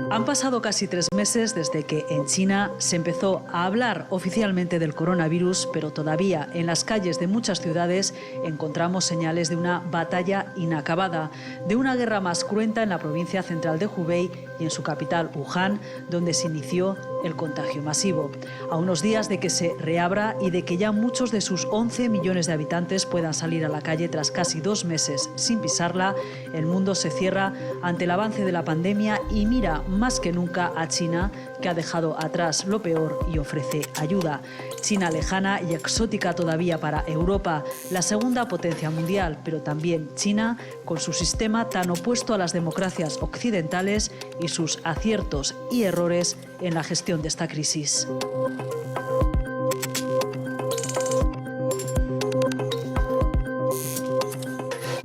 Han pasado casi 3 meses desde que en China se empezó a hablar oficialmente del coronavirus, pero todavía en las calles de muchas ciudades encontramos señales de una batalla inacabada, de una guerra más cruenta en la provincia central de Hubei y en su capital, Wuhan, donde se inició el contagio masivo. A unos días de que se reabra y de que ya muchos de sus 11 millones de habitantes puedan salir a la calle tras casi 2 meses sin pisarla, el mundo se cierra ante el avance de la pandemia y mira más que nunca a China, que ha dejado atrás lo peor y ofrece ayuda. China lejana y exótica todavía para Europa, la segunda potencia mundial, pero también China con su sistema tan opuesto a las democracias occidentales y sus aciertos y errores en la gestión de esta crisis.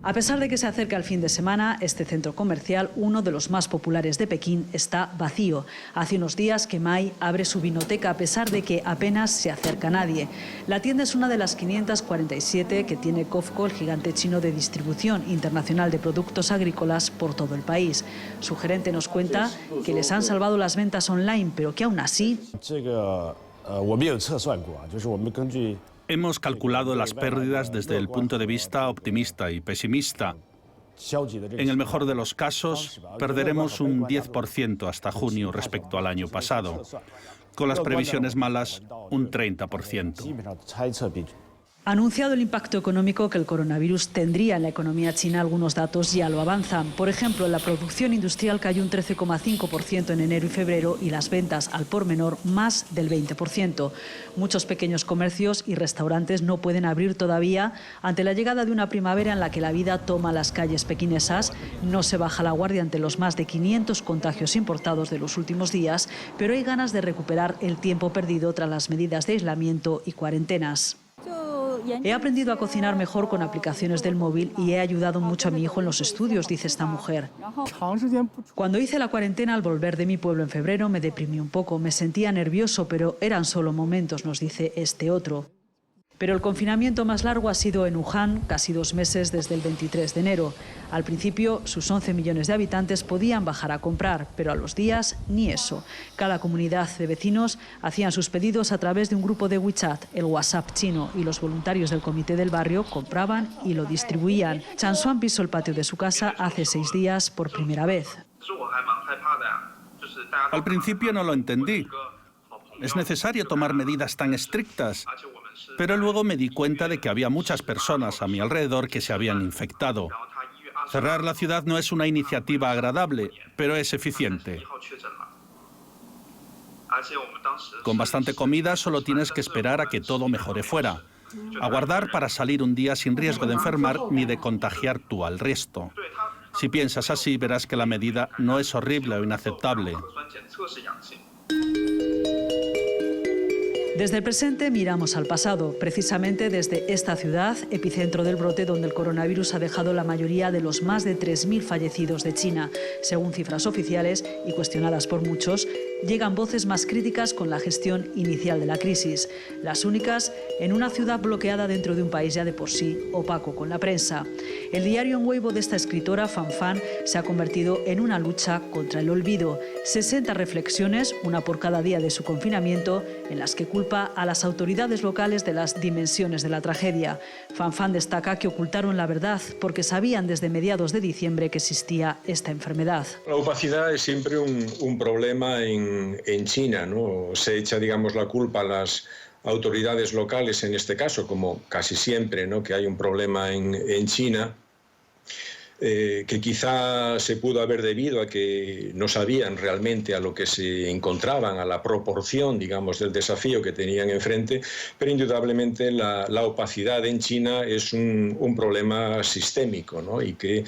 A pesar de que se acerca el fin de semana, este centro comercial, uno de los más populares de Pekín, está vacío. Hace unos días que Mai abre su vinoteca a pesar de que apenas se acerca nadie. La tienda es una de las 547 que tiene COFCO, el gigante chino de distribución internacional de productos agrícolas por todo el país. Su gerente nos cuenta que les han salvado las ventas online, pero que aún así... Hemos calculado las pérdidas desde el punto de vista optimista y pesimista. En el mejor de los casos, perderemos un 10% hasta junio respecto al año pasado. Con las previsiones malas, un 30%. Ha anunciado el impacto económico que el coronavirus tendría en la economía china. Algunos datos ya lo avanzan. Por ejemplo, la producción industrial cayó un 13,5% en enero y febrero y las ventas al por menor más del 20%. Muchos pequeños comercios y restaurantes no pueden abrir todavía ante la llegada de una primavera en la que la vida toma las calles pequinesas. No se baja la guardia ante los más de 500 contagios importados de los últimos días, pero hay ganas de recuperar el tiempo perdido tras las medidas de aislamiento y cuarentenas. He aprendido a cocinar mejor con aplicaciones del móvil y he ayudado mucho a mi hijo en los estudios, dice esta mujer. Cuando hice la cuarentena al volver de mi pueblo en febrero me deprimí un poco, me sentía nervioso, pero eran solo momentos, nos dice este otro. Pero el confinamiento más largo ha sido en Wuhan, casi 2 meses desde el 23 de enero. Al principio, sus 11 millones de habitantes podían bajar a comprar, pero a los días ni eso. Cada comunidad de vecinos hacían sus pedidos a través de un grupo de WeChat, el WhatsApp chino, y los voluntarios del comité del barrio compraban y lo distribuían. Chan Xuan pisó el patio de su casa hace 6 días por primera vez. Al principio no lo entendí. ¿Es necesario tomar medidas tan estrictas? Pero luego me di cuenta de que había muchas personas a mi alrededor que se habían infectado. Cerrar la ciudad no es una iniciativa agradable, pero es eficiente. Con bastante comida solo tienes que esperar a que todo mejore fuera. Aguardar para salir un día sin riesgo de enfermar ni de contagiar tú al resto. Si piensas así, verás que la medida no es horrible o inaceptable. Desde el presente miramos al pasado, precisamente desde esta ciudad, epicentro del brote donde el coronavirus ha dejado la mayoría de los más de 3.000 fallecidos de China. Según cifras oficiales y cuestionadas por muchos, llegan voces más críticas con la gestión inicial de la crisis. Las únicas en una ciudad bloqueada dentro de un país ya de por sí opaco con la prensa. El diario en Weibo de esta escritora, Fan Fan, se ha convertido en una lucha contra el olvido. 60 reflexiones, una por cada día de su confinamiento, en las que culpa a las autoridades locales de las dimensiones de la tragedia. Fan Fan destaca que ocultaron la verdad porque sabían desde mediados de diciembre que existía esta enfermedad. La opacidad es siempre un problema en China, ¿no? Se echa, digamos, la culpa a las autoridades locales en este caso, como casi siempre, ¿no? Que hay un problema en China, que quizá se pudo haber debido a que no sabían realmente a lo que se encontraban, a la proporción, digamos, del desafío que tenían enfrente, pero indudablemente la opacidad en China es un problema sistémico, ¿no? Y que,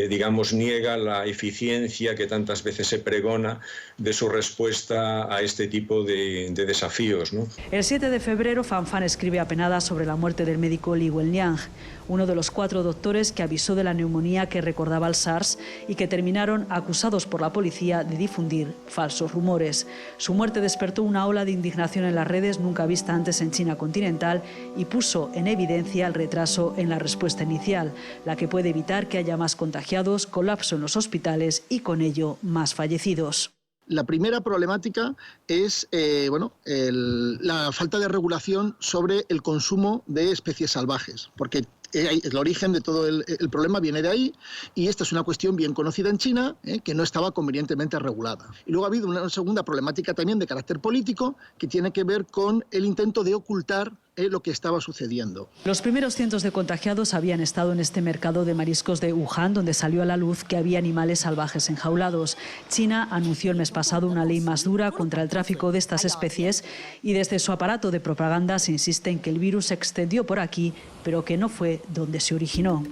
digamos, niega la eficiencia que tantas veces se pregona de su respuesta a este tipo de desafíos, ¿no? El 7 de febrero, Fan Fan escribe apenada sobre la muerte del médico Li Wenliang, uno de los 4 doctores que avisó de la neumonía que recordaba al SARS y que terminaron acusados por la policía de difundir falsos rumores. Su muerte despertó una ola de indignación en las redes nunca vista antes en China continental y puso en evidencia el retraso en la respuesta inicial, la que puede evitar que haya más contagiados, colapso en los hospitales y con ello más fallecidos. La primera problemática es la falta de regulación sobre el consumo de especies salvajes, porque el origen de todo el problema viene de ahí, y esta es una cuestión bien conocida en China, que no estaba convenientemente regulada. Y luego ha habido una segunda problemática también de carácter político, que tiene que ver con el intento de ocultar lo que estaba sucediendo. Los primeros cientos de contagiados habían estado en este mercado de mariscos de Wuhan, donde salió a la luz que había animales salvajes enjaulados. China anunció el mes pasado una ley más dura contra el tráfico de estas especies, y desde su aparato de propaganda se insiste en que el virus se extendió por aquí, pero que no fue donde se originó.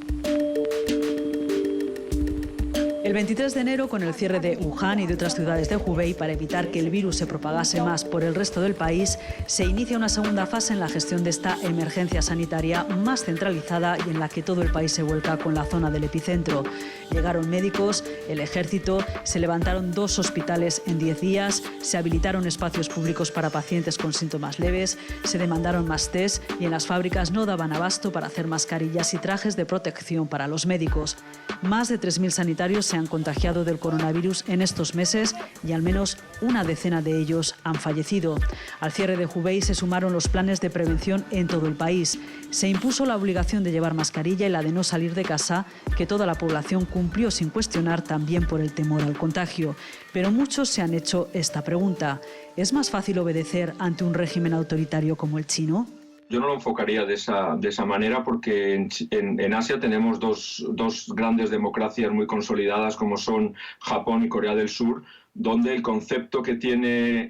El 23 de enero, con el cierre de Wuhan y de otras ciudades de Hubei para evitar que el virus se propagase más por el resto del país, se inicia una segunda fase en la gestión de esta emergencia sanitaria más centralizada y en la que todo el país se vuelca con la zona del epicentro. Llegaron médicos, el ejército, se levantaron 2 hospitales en 10 días, se habilitaron espacios públicos para pacientes con síntomas leves, se demandaron más test y en las fábricas no daban abasto para hacer mascarillas y trajes de protección para los médicos. Más de 3.000 sanitarios se han contagiado del coronavirus en estos meses y al menos una decena de ellos han fallecido. Al cierre de Hubei se sumaron los planes de prevención en todo el país. Se impuso la obligación de llevar mascarilla y la de no salir de casa, que toda la población cumplió sin cuestionar, también por el temor al contagio. Pero muchos se han hecho esta pregunta: ¿es más fácil obedecer ante un régimen autoritario como el chino? Yo no lo enfocaría de esa manera, porque en Asia tenemos dos grandes democracias muy consolidadas, como son Japón y Corea del Sur, donde el concepto que tienen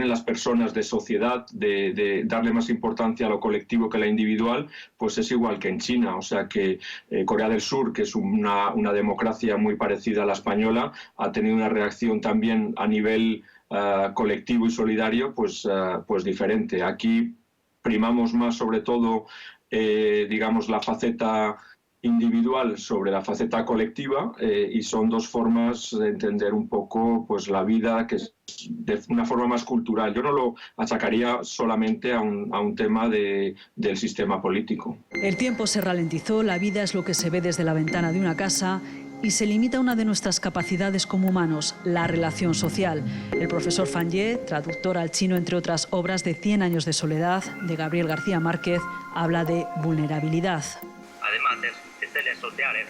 las personas de sociedad, de darle más importancia a lo colectivo que a lo individual, pues es igual que en China. O sea que Corea del Sur, que es una democracia muy parecida a la española, ha tenido una reacción también a nivel colectivo y solidario pues diferente. Aquí primamos más sobre todo, digamos, la faceta individual sobre la faceta colectiva, y son dos formas de entender un poco pues la vida, que es de una forma más cultural. Yo no lo achacaría solamente a un tema del sistema político. El tiempo se ralentizó, la vida es lo que se ve desde la ventana de una casa y se limita una de nuestras capacidades como humanos, la relación social. El profesor Fan Ye, traductor al chino entre otras obras de 100 años de soledad de Gabriel García Márquez, habla de vulnerabilidad. Además de seres sociales,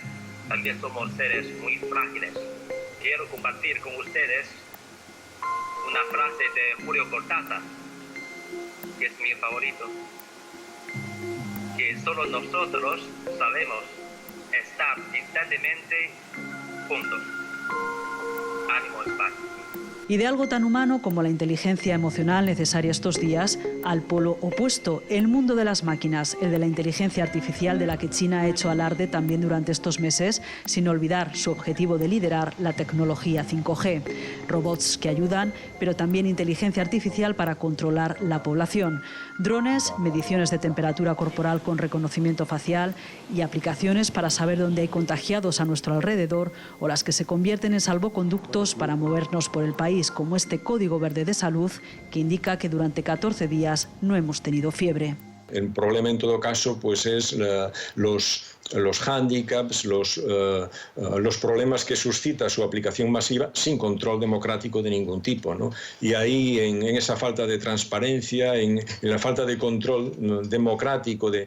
también somos seres muy frágiles. Quiero compartir con ustedes una frase de Julio Cortázar, que es mi favorito, que solo nosotros sabemos estar instantáneamente juntos. Ánimo, espacio. Y de algo tan humano como la inteligencia emocional necesaria estos días, al polo opuesto, el mundo de las máquinas, el de la inteligencia artificial, de la que China ha hecho alarde también durante estos meses, sin olvidar su objetivo de liderar la tecnología 5G. Robots que ayudan, pero también inteligencia artificial para controlar la población. Drones, mediciones de temperatura corporal con reconocimiento facial y aplicaciones para saber dónde hay contagiados a nuestro alrededor, o las que se convierten en salvoconductos para movernos por el país, como este código verde de salud que indica que durante 14 días no hemos tenido fiebre. El problema en todo caso pues es los hándicaps, los problemas que suscita su aplicación masiva sin control democrático de ningún tipo, ¿no? Y ahí en esa falta de transparencia, en la falta de control democrático de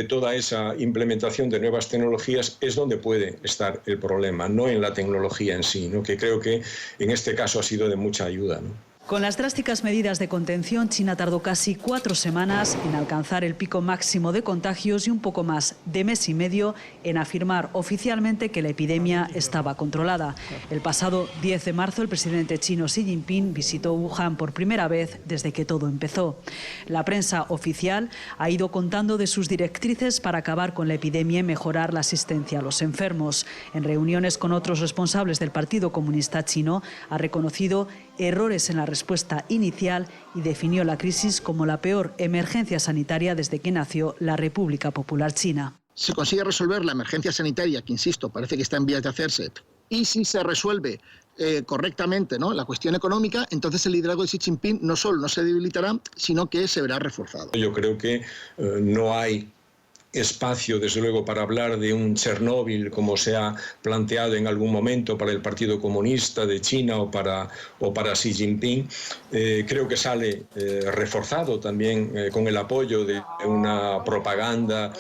toda esa implementación de nuevas tecnologías es donde puede estar el problema, no en la tecnología en sí, ¿no? Que creo que en este caso ha sido de mucha ayuda, ¿no? Con las drásticas medidas de contención, China tardó casi 4 semanas en alcanzar el pico máximo de contagios y un poco más de mes y medio en afirmar oficialmente que la epidemia estaba controlada. El pasado 10 de marzo, el presidente chino Xi Jinping visitó Wuhan por primera vez desde que todo empezó. La prensa oficial ha ido contando de sus directrices para acabar con la epidemia y mejorar la asistencia a los enfermos. En reuniones con otros responsables del Partido Comunista Chino, ha reconocido errores en la respuesta inicial y definió la crisis como la peor emergencia sanitaria desde que nació la República Popular China. Se consigue resolver la emergencia sanitaria, que insisto, parece que está en vías de hacerse, y si se resuelve correctamente, ¿no?, la cuestión económica, entonces el liderazgo de Xi Jinping no solo no se debilitará, sino que se verá reforzado. Yo creo que no hay espacio, desde luego, para hablar de un Chernóbil, como se ha planteado en algún momento para el Partido Comunista de China o para Xi Jinping. Creo que sale reforzado también con el apoyo de una propaganda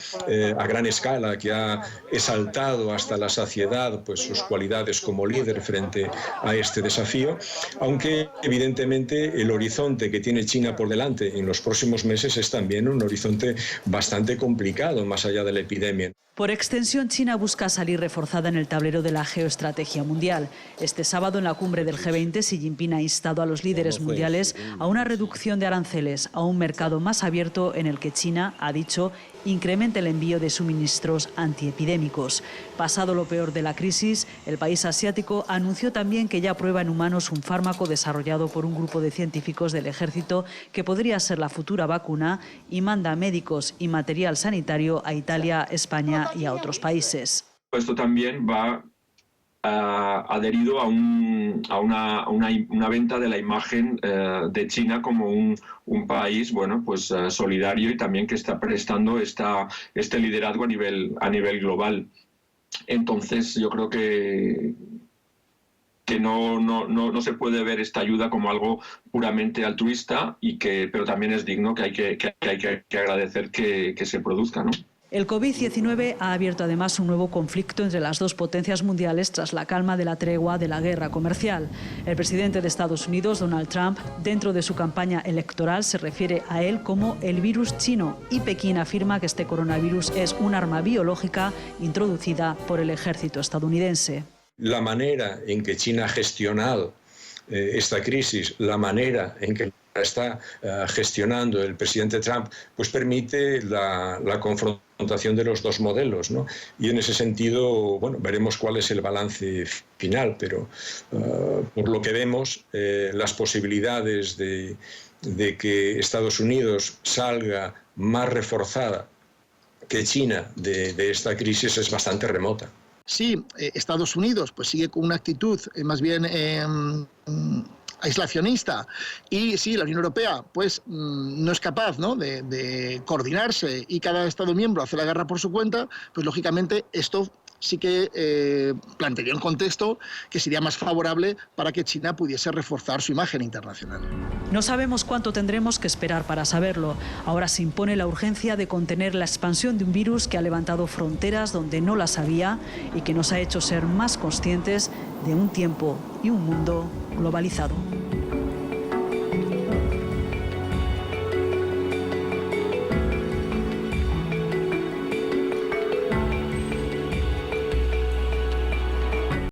a gran escala que ha exaltado hasta la saciedad pues, sus cualidades como líder frente a este desafío, aunque evidentemente el horizonte que tiene China por delante en los próximos meses es también un horizonte bastante complicado, más allá de la epidemia. Por extensión, China busca salir reforzada en el tablero de la geoestrategia mundial. Este sábado, en la cumbre del G20, Xi Jinping ha instado a los líderes mundiales a una reducción de aranceles, a un mercado más abierto en el que China, ha dicho, incremente el envío de suministros antiepidémicos. Pasado lo peor de la crisis, el país asiático anunció también que ya prueba en humanos un fármaco desarrollado por un grupo de científicos del ejército que podría ser la futura vacuna y manda médicos y material sanitario a Italia, España y a otros países. Esto también va adherido a una venta de la imagen de China como un país solidario y también que está prestando este liderazgo a nivel global. Entonces yo creo que no se puede ver esta ayuda como algo puramente altruista pero también es digno que hay que agradecer que se produzca, ¿no? El COVID-19 ha abierto además un nuevo conflicto entre las dos potencias mundiales tras la calma de la tregua de la guerra comercial. El presidente de Estados Unidos, Donald Trump, dentro de su campaña electoral se refiere a él como el virus chino y Pekín afirma que este coronavirus es un arma biológica introducida por el ejército estadounidense. La manera en que China ha gestionado esta crisis, la manera en que está gestionando el presidente Trump, pues permite la confrontación de los dos modelos, ¿no? Y en ese sentido, bueno, veremos cuál es el balance final, pero por lo que vemos, las posibilidades de que Estados Unidos salga más reforzada que China de esta crisis es bastante remota. Sí, Estados Unidos pues sigue con una actitud más bien aislacionista y sí, la Unión Europea pues no es capaz, ¿no?, de coordinarse y cada Estado miembro hace la guerra por su cuenta, pues lógicamente esto sí que plantearía un contexto que sería más favorable para que China pudiese reforzar su imagen internacional. No sabemos cuánto tendremos que esperar para saberlo. Ahora se impone la urgencia de contener la expansión de un virus que ha levantado fronteras donde no las había y que nos ha hecho ser más conscientes de un tiempo y un mundo globalizado.